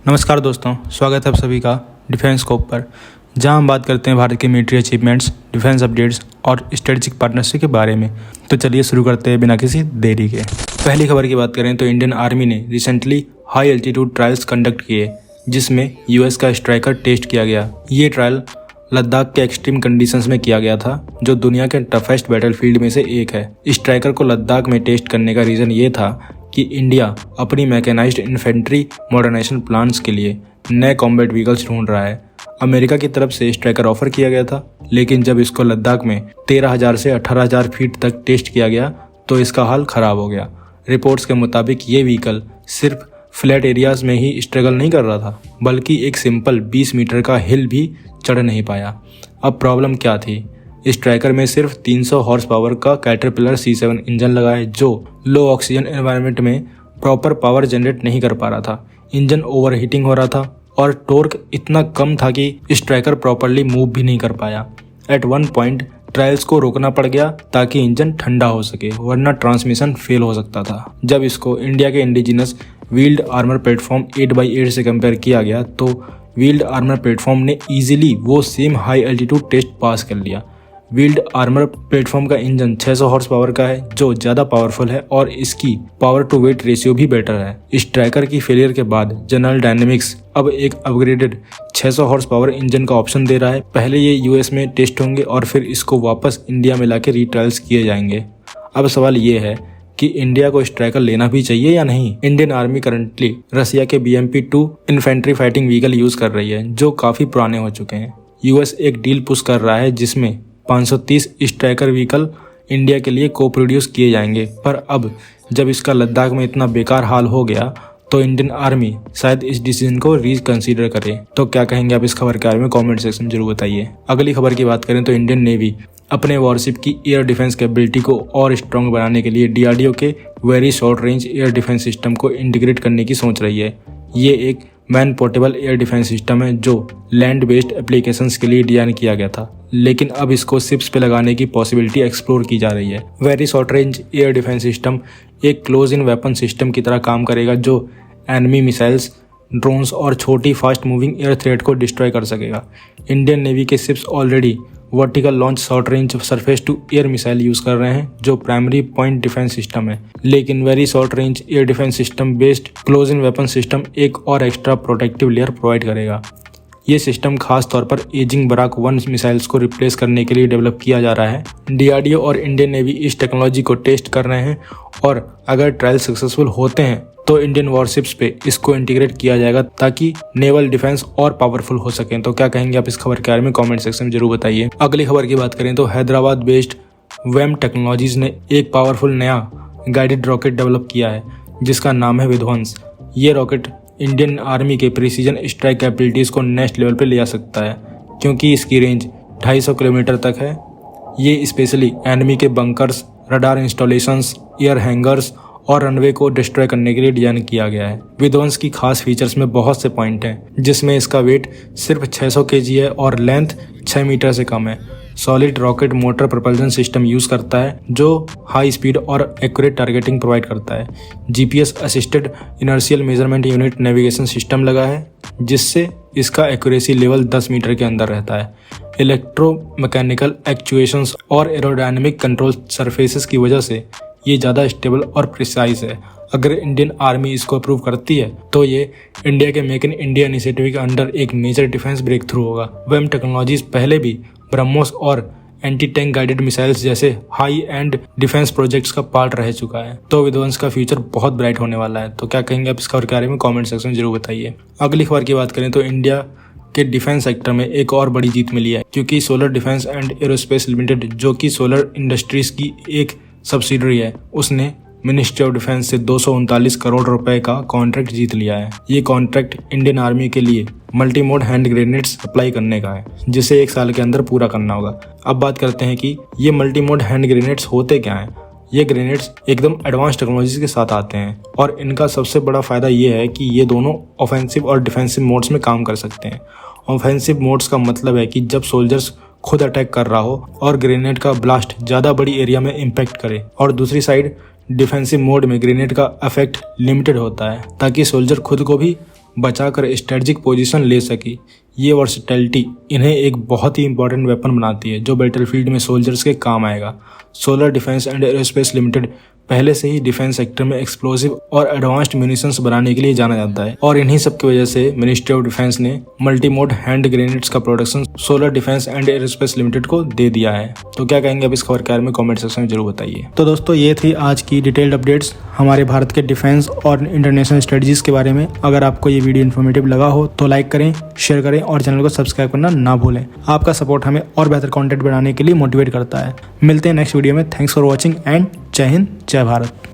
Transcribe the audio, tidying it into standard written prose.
नमस्कार दोस्तों, स्वागत है आप सभी का डिफेंस स्कोप पर, जहां हम बात करते हैं भारत के मिलिट्री अचीवमेंट्स, डिफेंस अपडेट्स और स्ट्रेटेजिक पार्टनरशिप के बारे में। तो चलिए शुरू करते हैं बिना किसी देरी के। पहली खबर की बात करें तो इंडियन आर्मी ने recently high altitude trials conduct किए, जिसमें यूएस का स्ट्राइकर टेस्ट किया गया। ये ट्रायल लद्दाख के एक्सट्रीम कंडीशंस में किया गया था, जो दुनिया के टफेस्ट बैटलफील्ड में से एक है। स्ट्राइकर को लद्दाख में टेस्ट करने का रीज़न ये था कि इंडिया अपनी मैकेनाइज्ड इन्फेंट्री मॉडर्नाइजेशन प्लान्स के लिए नए कॉम्बैट व्हीकल्स ढूंढ रहा है। अमेरिका की तरफ से स्ट्राइकर ऑफर किया गया था, लेकिन जब इसको लद्दाख में 13,000 से 18,000 फीट तक टेस्ट किया गया तो इसका हाल खराब हो गया। रिपोर्ट्स के मुताबिक ये व्हीकल सिर्फ फ्लैट एरियाज में ही स्ट्रगल नहीं कर रहा था, बल्कि एक सिंपल 20 मीटर का हिल भी चढ़ नहीं पाया। अब प्रॉब्लम क्या थी? स्ट्राइकर में सिर्फ 300 हॉर्स पावर का कैटरपिलर C7 इंजन लगा है, जो लो ऑक्सीजन एनवायरनमेंट में प्रॉपर पावर जनरेट नहीं कर पा रहा था। इंजन ओवरहीटिंग हो रहा था और टॉर्क इतना कम था कि स्ट्राइकर प्रॉपरली मूव भी नहीं कर पाया। एट वन पॉइंट ट्रायल्स को रोकना पड़ गया ताकि इंजन ठंडा हो सके, वरना ट्रांसमिशन फेल हो सकता था। जब इसको इंडिया के indigenous wheeled armour platform 8x8 से कंपेयर किया गया तो व्हील्ड आर्मर प्लेटफॉर्म ने इजीली वो same high altitude test pass कर लिया। व्हील्ड आर्मर प्लेटफॉर्म का इंजन 600 हॉर्स पावर का है, जो ज़्यादा पावरफुल है और इसकी पावर टू वेट रेशियो भी बेटर है। स्ट्राइकर की फेलियर के बाद जनरल डायनेमिक्स अब एक अपग्रेडेड 600 हॉर्स पावर इंजन का ऑप्शन दे रहा है। पहले ये यूएस में टेस्ट होंगे और फिर इसको वापस इंडिया में लाके रीट्रायल्स किए जाएंगे। अब सवाल ये है कि इंडिया को स्ट्राइकर लेना भी चाहिए या नहीं। इंडियन आर्मी करंटली रसिया के BMP-2 infantry fighting vehicle use कर रही है, जो काफी पुराने हो चुके हैं। यूएस एक डील पुश कर रहा है जिसमें 530 स्ट्राइकर व्हीकल इंडिया के लिए को प्रोड्यूस किए जाएंगे, पर अब जब इसका लद्दाख में इतना बेकार हाल हो गया तो इंडियन आर्मी शायद इस डिसीजन को रीकंसीडर करे। तो क्या कहेंगे आप इस खबर के बारे में? कमेंट सेक्शन में जरूर बताइए। अगली खबर की बात करें तो इंडियन नेवी अपने वॉरशिप की एयर डिफेंस कैपेबिलिटी को और स्ट्रॉन्ग बनाने के लिए DRDO के very short range air defence system को इंटीग्रेट करने की सोच रही है। ये एक man portable air defence system है जो लैंड बेस्ड एप्लीकेशंस के लिए डिजाइन किया गया था, लेकिन अब इसको शिप्स पे लगाने की पॉसिबिलिटी एक्सप्लोर की जा रही है। Very short range air defence system एक क्लोज इन वेपन सिस्टम की तरह काम करेगा, जो एनिमी मिसाइल्स, ड्रोन्स और छोटी फास्ट मूविंग एयर थ्रेट को डिस्ट्रॉय कर सकेगा। इंडियन नेवी के ships already vertical launch short range surface to air missile use कर रहे हैं, जो प्राइमरी पॉइंट डिफेंस सिस्टम है, लेकिन very short range air defence system based close in weapon system एक और एक्स्ट्रा प्रोटेक्टिव लेयर प्रोवाइड करेगा। ये सिस्टम खास तौर पर एजिंग बराक 1 मिसाइल्स को रिप्लेस करने के लिए डेवलप किया जा रहा है। DRDO और इंडियन नेवी इस टेक्नोलॉजी को टेस्ट कर रहे हैं और अगर ट्रायल सक्सेसफुल होते हैं तो इंडियन वॉरशिप्स पे इसको इंटीग्रेट किया जाएगा ताकि नेवल डिफेंस और पावरफुल हो सके। तो क्या कहेंगे आप इस खबर के बारे में? कमेंट सेक्शन में जरूर बताइए। अगली खबर की बात करें तो हैदराबाद बेस्ड वेम टेक्नोलॉजीज ने एक पावरफुल नया गाइडेड रॉकेट डेवलप किया है, जिसका नाम है विध्वंस। ये रॉकेट इंडियन आर्मी के प्रिसीजन स्ट्राइक कैपेबिलिटीज को नेक्स्ट लेवल पे ले जा सकता है, क्योंकि इसकी रेंज 250 किलोमीटर तक है। ये स्पेशली एनिमी के bunkers, radar installations, air hangers और रनवे को डिस्ट्रॉय करने के लिए डिजाइन किया गया है। विध्वंस की खास फीचर्स में बहुत से पॉइंट हैं, जिसमें इसका वेट सिर्फ 600 kg है और लेंथ 6 मीटर से कम है। Solid rocket motor propulsion system use करता है, जो हाई स्पीड और एक्यूरेट टारगेटिंग प्रोवाइड करता है। GPS assisted inertial measurement unit navigation system लगा है, जिससे इसका एक्यूरेसी लेवल 10 मीटर के अंदर रहता है। इलेक्ट्रोमैकेनिकल एक्चुएशंस और एरोडायनेमिक कंट्रोल सरफेसेस की वजह से ये ज़्यादा स्टेबल और प्रिसाइज है। अगर इंडियन आर्मी इसको अप्रूव करती है तो ये इंडिया के मेक इन इंडिया इनिशिएटिव के अंडर एक मेजर डिफेंस ब्रेक थ्रू होगा। वेम टेक्नोलॉजीज पहले भी ब्रह्मोस और एंटी टैंक गाइडेड मिसाइल्स जैसे हाई एंड डिफेंस प्रोजेक्ट्स का पार्ट रह चुका है, तो विध्वंस का फ्यूचर बहुत ब्राइट होने वाला है। तो क्या कहेंगे आप इस खबर के बारे में? कमेंट सेक्शन में जरूर बताइए। अगली खबर की बात करें तो इंडिया के डिफेंस सेक्टर में एक और बड़ी जीत मिली है, क्योंकि solar defence and aerospace limited, जो कि सोलर इंडस्ट्रीज की एक सब्सिडरी है, उसने मिनिस्ट्री ऑफ डिफेंस से 239 करोड़ रुपए का कॉन्ट्रैक्ट जीत लिया है। ये कॉन्ट्रैक्ट इंडियन आर्मी के लिए multi mode hand grenades supply करने का है, जिसे 1 साल के अंदर पूरा करना होगा। अब बात करते हैं कि ये मल्टी मोड हैंड ग्रेनेड्स होते क्या हैं। ये ग्रेनेड्स एकदम एडवांस टेक्नोलॉजी के साथ आते हैं और इनका सबसे बड़ा फायदा ये है कि ये दोनों ऑफेंसिव और डिफेंसिव मोड्स में काम कर सकते हैं। ऑफेंसिव मोड्स का मतलब है कि जब सोल्जर्स खुद अटैक कर रहा हो और ग्रेनेड का ब्लास्ट ज्यादा बड़ी एरिया में इम्पैक्ट करे, और दूसरी साइड डिफेंसिव मोड में ग्रेनेड का इफेक्ट लिमिटेड होता है ताकि सोल्जर खुद को भी बचाकर स्ट्रेटजिक पोजीशन ले सकी। ये वर्सेटैलिटी इन्हें एक बहुत ही इंपॉर्टेंट वेपन बनाती है जो बैटलफील्ड में सोल्जर्स के काम आएगा। Solar defence and aerospace limited पहले से ही डिफेंस सेक्टर में एक्सप्लोसिव और एडवांस्ड म्यूनिशंस बनाने के लिए जाना जाता है और इन्हीं सब की वजह से मिनिस्ट्री ऑफ डिफेंस ने मल्टीमोड हैंड ग्रेनेड्स का production solar defence and aerospace limited को दे दिया है। तो क्या कहेंगे अब इस खबर के बारे में कमेंट सेक्शन में जरूर बताइए। तो दोस्तों ये थी आज की डिटेल्ड अपडेट्स हमारे भारत के डिफेंस और इंटरनेशनल स्ट्रेटजीज के बारे में। अगर आपको ये वीडियो इन्फॉर्मेटिव लगा हो तो लाइक करें, शेयर करें और चैनल को सब्सक्राइब करना ना भूलें। आपका सपोर्ट हमें और बेहतर कंटेंट बनाने के लिए मोटिवेट करता है। मिलते हैं नेक्स्ट वीडियो में। थैंक्स फॉर वॉचिंग एंड जय हिंद, जय भारत।